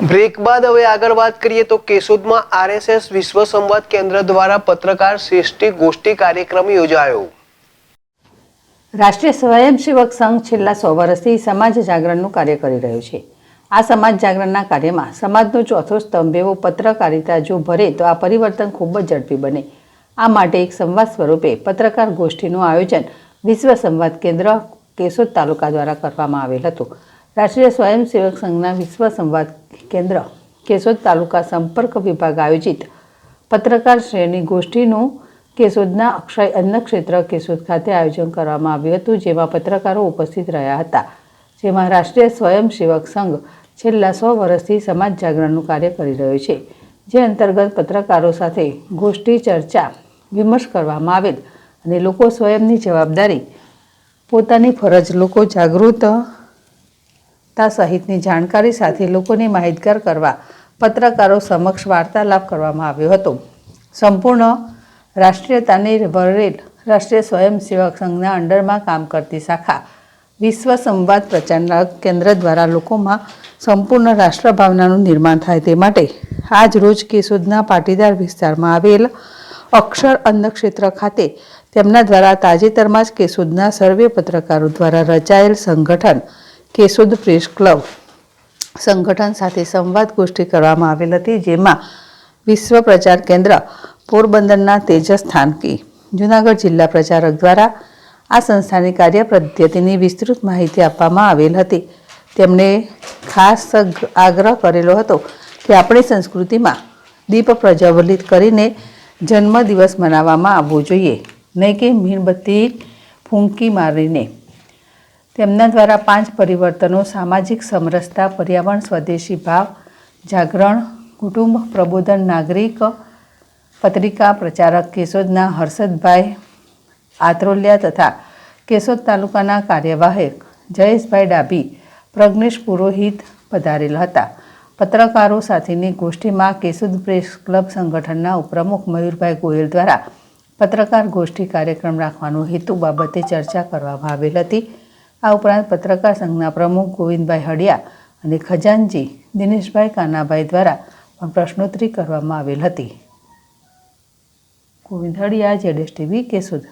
Break બાદ હવે આગળ વાત કરીએ તો કેશોદમાં આરએસએસ વિશ્વ સંવાદ કેન્દ્ર દ્વારા પત્રકાર શ્રેષ્ઠી ગોષ્ઠી કાર્યક્રમ યોજાયો। રાષ્ટ્રીય સ્વયંસેવક સંઘ છેલ્લા 100 વર્ષથી સમાજ જાગરણનું કાર્ય કરી રહ્યું છે। આ સમાજ જાગરણના કાર્યમાં સમાજનો ચોથો સ્તંભ એવો પત્રકારિતા જો ભરે તો આ પરિવર્તન ખૂબ જ ઝડપી બને। આ માટે એક સંવાદ સ્વરૂપે પત્રકાર ગોષ્ઠીનું આયોજન વિશ્વ સંવાદ કેન્દ્ર કેશોદ તાલુકા દ્વારા કરવામાં આવેલ હતું। રાષ્ટ્રીય સ્વયંસેવક સંઘના વિશ્વ સંવાદ કેન્દ્ર કેશોદ તાલુકા સંપર્ક વિભાગ આયોજિત પત્રકાર શ્રેણી ગોષ્ઠીનું કેશોદના અક્ષય અન્ન ક્ષેત્ર કેશોદ ખાતે આયોજન કરવામાં આવ્યું હતું, જેમાં પત્રકારો ઉપસ્થિત રહ્યા હતા। જેમાં રાષ્ટ્રીય સ્વયંસેવક સંઘ છેલ્લા 100 વર્ષથી સમાજ જાગરણનું કાર્ય કરી રહ્યો છે, જે અંતર્ગત પત્રકારો સાથે ગોષ્ઠી ચર્ચા વિમર્શ કરવામાં આવેલ અને લોકો સ્વયંની જવાબદારી, પોતાની ફરજ, લોકો જાગૃતતા સહિતની જાણકારી સાથે લોકોને માહિતગાર કરવા પત્રકારો સમક્ષ વાર્તાલાપ કરવામાં આવ્યો હતો। સંપૂર્ણ રાષ્ટ્રીયતાને વરેલ રાષ્ટ્રીય સ્વયંસેવક સંઘના અંડરમાં કામ કરતી શાખા વિશ્વ સંવાદ પ્રચાર કેન્દ્ર દ્વારા લોકોમાં સંપૂર્ણ રાષ્ટ્રભાવનાનું નિર્માણ થાય તે માટે આજ રોજ કેશોદના પાટીદાર વિસ્તારમાં આવેલ અક્ષર અન્ન ક્ષેત્ર ખાતે તેમના દ્વારા તાજેતરમાં જ કેશોદના સર્વે પત્રકારો દ્વારા રચાયેલ સંગઠન કેશોદ પ્રેસ ક્લબ સંગઠન સાથે સંવાદ ગોષ્ઠી કરવામાં આવેલ હતી, જેમાં વિશ્વ પ્રચાર કેન્દ્ર પોરબંદરના તેજસ થાનકી જૂનાગઢ જિલ્લા પ્રચારક દ્વારા આ સંસ્થાની કાર્ય પદ્ધતિની વિસ્તૃત માહિતી આપવામાં આવેલ હતી। તેમણે ખાસ આગ્રહ કરેલો હતો કે આપણી સંસ્કૃતિમાં દીપ પ્રજ્વલિત કરીને જન્મદિવસ મનાવવામાં આવવો જોઈએ, નહીં કે મીણબત્તી ફૂંકી મારીને। તેમના દ્વારા 5 પરિવર્તનો સામાજિક સમરસતા, પર્યાવરણ, સ્વદેશી ભાવ, જાગરણ, કુટુંબ પ્રબોધન, નાગરિક પત્રિકા પ્રચારક કેશોદના હર્ષદભાઈ આત્રોલિયા તથા કેશોદ તાલુકાના કાર્યવાહક જયેશભાઈ ડાભી, પ્રજ્ઞેશ પુરોહિત પધારેલ હતા। પત્રકારો સાથેની ગોષ્ઠીમાં કેશોદ પ્રેસ ક્લબ સંગઠનના ઉપપ્રમુખ મયુરભાઈ ગોયલ દ્વારા પત્રકાર ગોષ્ઠી કાર્યક્રમ રાખવાનો હેતુ બાબતે ચર્ચા કરવામાં આવેલ હતી। આ ઉપરાંત પત્રકાર સંઘના પ્રમુખ ગોવિંદભાઈ હડિયા અને ખજાનજી દિનેશભાઈ કાનાભાઈ દ્વારા પણ પ્રશ્નોત્તરી કરવામાં આવેલ હતી। ગોવિંદ હડિયા, ZSTV, કેશોદ।